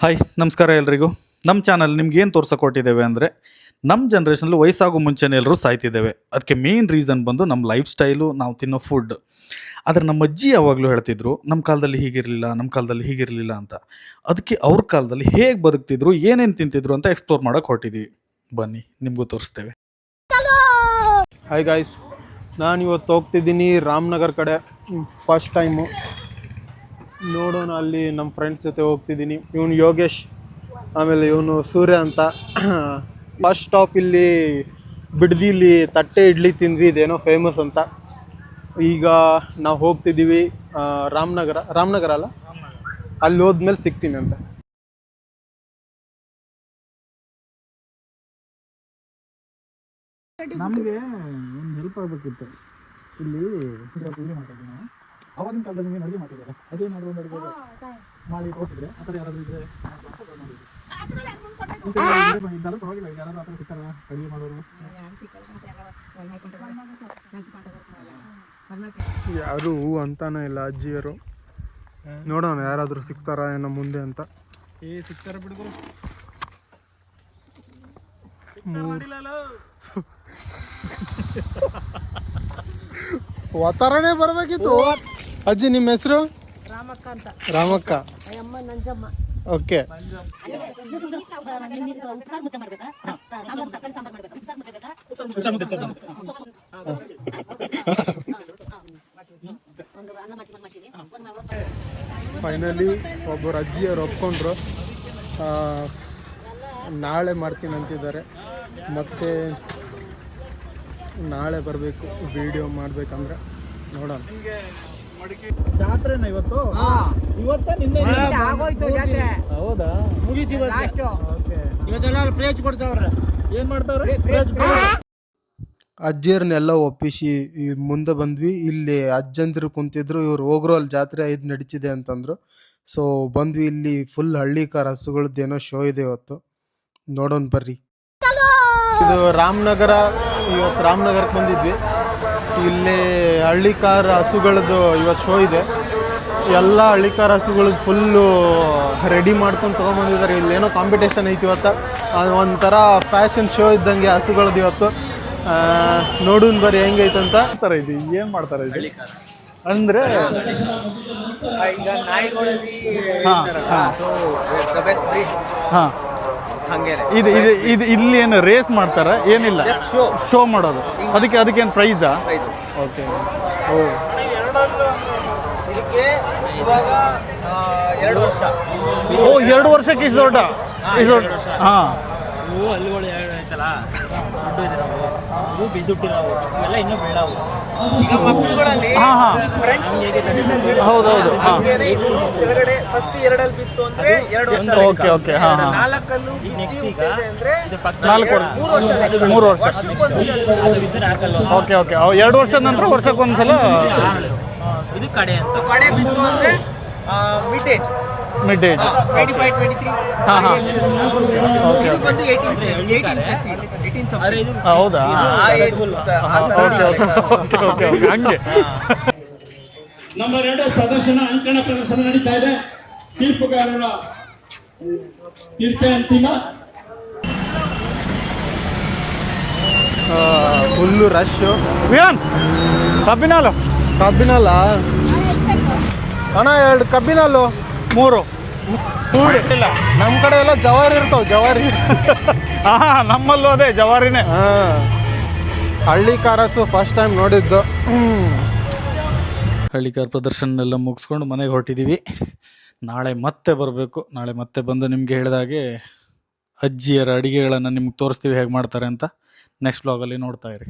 Hi ನಮಸ್ಕಾರ ಎಲ್ರಿಗೂ. ನಮ್ಮ ಚಾನಲ್ ನಿಮ್ಗೆ ಏನು ತೋರ್ಸಕ್ಕೆ ಕೊಟ್ಟಿದ್ದೇವೆ ಅಂದರೆ ನಮ್ಮ ಜನ್ರೇಷನಲ್ಲಿ ವಯಸ್ಸಾಗೋ ಮುಂಚೆನೇ ಎಲ್ಲರೂ ಸಾಯ್ತಿದ್ದೇವೆ. ಅದಕ್ಕೆ ಮೇನ್ ರೀಸನ್ ಬಂದು ನಮ್ಮ ಲೈಫ್ ಸ್ಟೈಲು, ನಾವು ತಿನ್ನೋ ಫುಡ್. ಆದರೆ ನಮ್ಮ ಅಜ್ಜಿ ಯಾವಾಗಲೂ ಹೇಳ್ತಿದ್ರು ನಮ್ಮ ಕಾಲದಲ್ಲಿ ಹೀಗಿರಲಿಲ್ಲ, ನಮ್ಮ ಕಾಲದಲ್ಲಿ ಹೀಗಿರಲಿಲ್ಲ ಅಂತ. ಅದಕ್ಕೆ ಅವ್ರ ಕಾಲದಲ್ಲಿ ಹೇಗೆ ಬದುಕ್ತಿದ್ರು, ಏನೇನು ತಿಂತಿದ್ರು ಅಂತ ಎಕ್ಸ್ಪ್ಲೋರ್ ಮಾಡೋಕೆ ಹೊರಟಿದ್ದೀವಿ. ಬನ್ನಿ ನಿಮಗೂ ತೋರಿಸ್ತೇವೆ. ಹಾಯ್ ಗಾಯ್ಸ್, ನಾನು ಇವತ್ತು ಹೋಗ್ತಿದ್ದೀನಿ ರಾಮನಗರ ಕಡೆ. ಫಸ್ಟ್ ಟೈಮು ನೋಡೋಣ. ಅಲ್ಲಿ ನಮ್ಮ ಫ್ರೆಂಡ್ಸ್ ಜೊತೆ ಹೋಗ್ತಿದ್ದೀನಿ. ಇವನು ಯೋಗೇಶ್, ಆಮೇಲೆ ಇವನು ಸೂರ್ಯ ಅಂತ. ಫಸ್ಟ್ ಸ್ಟಾಪ್ ಇಲ್ಲಿ ಬಿಡದಿಲಿ ತಟ್ಟೆ ಇಡ್ಲಿ ತಿಂದ್ವಿ, ಇದೇನೋ ಫೇಮಸ್ ಅಂತ. ಈಗ ನಾವು ಹೋಗ್ತಿದ್ದೀವಿ ರಾಮನಗರ ಅಲ್ಲ, ಅಲ್ಲಿ ಹೋದ್ಮೇಲೆ ಸಿಗ್ತೀನಿ ಅಂತ. ನಮಗೆ ಒಂದು ಹೆಲ್ಪ್ ಆಗಬೇಕಿತ್ತು. ಇಲ್ಲಿ ಅವಾಗಿನ ಕಾಲದಲ್ಲಿ ನಿಮಗೆ ಅಡುಗೆ ಮಾಡ್ತಿದ್ದಾರೆ, ಅದೇನಾದರೂ ಒಂದು ಅಡುಗೆ ಮಾಡಿ ಕೊಟ್ಟಿದ್ರೆ ಆ ಥರ ಯಾರಾದರೂ ಇದ್ದರೆ ಇದ್ದಾರೆ ಪರವಾಗಿಲ್ಲ. ಯಾರಾದರೂ ಆ ಥರ ಸಿಗ್ತಾರ ಅಡುಗೆ ಮಾಡೋರು? ಯಾರು ಹೂ ಅಂತಾನೆ ಇಲ್ಲ ಅಜ್ಜಿಯರು. ನೋಡೋಣ ಯಾರಾದರೂ ಸಿಗ್ತಾರಾ ಏನೋ ಮುಂದೆ ಅಂತ. ಸಿಗ್ತಾರ ಬಿಡುಗರು. ವಾತಾವರಣೇ ಬರಬೇಕಿತ್ತು. ಅಜ್ಜಿ ನಿಮ್ಮ ಹೆಸರು? ರಾಮಕ್ಕ ಅಂತ. ರಾಮಕ್ಕ. ಅಮ್ಮ ನಂಜಮ್ಮ. ಓಕೆ. ಫೈನಲಿ ಒಬ್ಬರು ಅಜ್ಜಿಯವರು ಒಪ್ಕೊಂಡ್ರು. ನಾಳೆ ಮಾಡ್ತೀನಿ ಅಂತಿದ್ದಾರೆ. ಮತ್ತೆ ನಾಳೆ ಬರಬೇಕು ವಿಡಿಯೋ ಮಾಡಬೇಕಂದ್ರೆ. ನೋಡೋಣ. ಜಾತ್ರೆನ ಇವತ್ತು? ಇವತ್ತ ನಿನ್ನೆ ಹೌದಾ? ಇವತ್ತೆಲ್ಲ ಪ್ರೇಜ್ ಕೊಡ್ತಾವ್ರೆ. ಏನ್ ಮಾಡ್ತಾವ್ರೆ? ಅಜ್ಜಿಯರ್ನೆಲ್ಲ ಒಪ್ಪಿಸಿ ಮುಂದೆ ಬಂದ್ವಿ. ಇಲ್ಲಿ ಅಜ್ಜಂದಿರು ಕುಂತಿದ್ರು. ಇವ್ರು ಹೋಗ್ರು ಅಲ್ಲಿ ಜಾತ್ರೆ ಇದು ನಡೀತಿದೆ ಅಂತಂದ್ರು. ಸೊ ಬಂದ್ವಿ. ಇಲ್ಲಿ ಫುಲ್ ಹಳ್ಳಿ ಕಾರ್ ಹಸುಗಳದ್ದೇನೋ ಶೋ ಇದೆ ಇವತ್ತು. ನೋಡೋಣ ಬರ್ರಿ. ಇದು ರಾಮನಗರ. ಇವತ್ತು ರಾಮನಗರಕ್ಕೆ ಬಂದಿದ್ವಿ. ಇಲ್ಲಿ ಹಳ್ಳಿ ಕಾರ್ ಹಸುಗಳದ್ದು ಇವತ್ತು ಶೋ ಇದೆ. ಎಲ್ಲ ಹಳ್ಳಿ ಕಾರ್ ಹಸುಗಳು ಫುಲ್ಲು ರೆಡಿ ಮಾಡ್ಕೊಂಡು ತೊಗೊಂಬಂದಿದ್ದಾರೆ. ಇಲ್ಲೇನೋ ಕಾಂಪಿಟೇಷನ್ ಐತಿ ಇವತ್ತು. ಒಂಥರ ಫ್ಯಾಷನ್ ಶೋ ಇದ್ದಂಗೆ ಹಸುಗಳದ್ದು ಇವತ್ತು. ನೋಡೋಣ ಬರ್ರಿ ಹೆಂಗೈತಂತ. ಇದು ಏನು ಮಾಡ್ತಾರೆ ಇದು ಅಂದರೆ ಈಗ ನಾಯಿಗಳಲ್ಲಿ ಹಾಂ ಇದು ಇದು ಇದು ಇಲ್ಲಿ ಏನು ರೇಸ್ ಮಾಡ್ತಾರ? ಏನಿಲ್ಲ, ಶೋ ಮಾಡೋದು. ಅದಕ್ಕೇನು ಪ್ರೈಸಾ? ಓಕೆ. ಓ, ಇದಕ್ಕೆ ಇವಾಗ 2 ವರ್ಷ. ಓ, 2 ವರ್ಷಕ್ಕೆ ಇಷ್ಟು ದೊಡ್ಡ? ಹಾಂ. ಇವು ಹಲ್ಲುಗಳು ಐತಲ್ಲ, ದೊಡ್ಡ ಇದೆ. ಇವು ಬಿದ್ದುಟ್ಟಿರೋವು, ಇವೆಲ್ಲ ಇನ್ನೂ ಬೆಳ್ಳವು. ಈಗ ಮಕ್ಕಳುಗಳಲ್ಲಿ ಹೌದೌದು. ಕೆಳಗಡೆ ಫಸ್ಟ್ 2 ಬಿತ್ತು ಅಂದ್ರೆ 2 ವರ್ಷ. Okay okay. ಹಾಂ ಹಾಂ. 4 ನೆಕ್ಸ್ಟ್ ಈಗ ಅಂದ್ರೆ 3 ವರ್ಷ. Okay okay. 2 ವರ್ಷದ ನಂತರ ವರ್ಷಕ್ಕೊಂದ್ಸಲ ಇದು ಕಡೆ ಅಂತ. ಸೊ ಕಡೆ ಬಿತ್ತು ಅಂದ್ರೆ ಮಿಡ್ ಏಜ್ 25, 23. ಹಾಂ ಹಾಂ. ಇದು ಬಂದು 18+. ಹೌದಾ? Okay okay. ಹಂಗೆ ನಂಬರ್ 2 ಪ್ರದರ್ಶನ, ಅಂಕಣ ಪ್ರದರ್ಶನ ನಡೀತಾ ಇದೆ. ತೀರ್ಪುಗಾರರ ತೀರ್ಪೆ ಅಂತಿಮ. Full rush. ವಿಯಾನ್ ಕಬ್ಬಿನಾಲು ಅಣ್ಣ 2 ಕಬ್ಬಿನಾಲು 3 ಇಲ್ಲ. ನಮ್ಮ ಕಡೆ ಎಲ್ಲ ಜವಾರಿ ಇರ್ತಾವೆ. ಜವಾರಿ ಹಾಂ, ನಮ್ಮಲ್ಲೂ ಅದೇ ಜವಾರಿನೇ. ಹಳ್ಳಿ ಕಾರಸು ಫಸ್ಟ್ ಟೈಮ್ ನೋಡಿದ್ದು. ಹಳ್ಳಿ ಕಾರ್ ಪ್ರದರ್ಶನ ಎಲ್ಲ ಮುಗಿಸ್ಕೊಂಡು ಮನೆಗೆ ಹೊರಟಿದ್ದೀವಿ. ನಾಳೆ ಮತ್ತೆ ಬರಬೇಕು. ನಾಳೆ ಮತ್ತೆ ಬಂದು ನಿಮಗೆ ಹೇಳಿದಾಗೆ ಅಜ್ಜಿಯರ ಅಡುಗೆಗಳನ್ನು ನಿಮ್ಗೆ ತೋರಿಸ್ತೀವಿ ಹೇಗೆ ಮಾಡ್ತಾರೆ ಅಂತ. ನೆಕ್ಸ್ಟ್ ವ್ಲಾಗಲ್ಲಿ ನೋಡ್ತಾ ಇರಿ.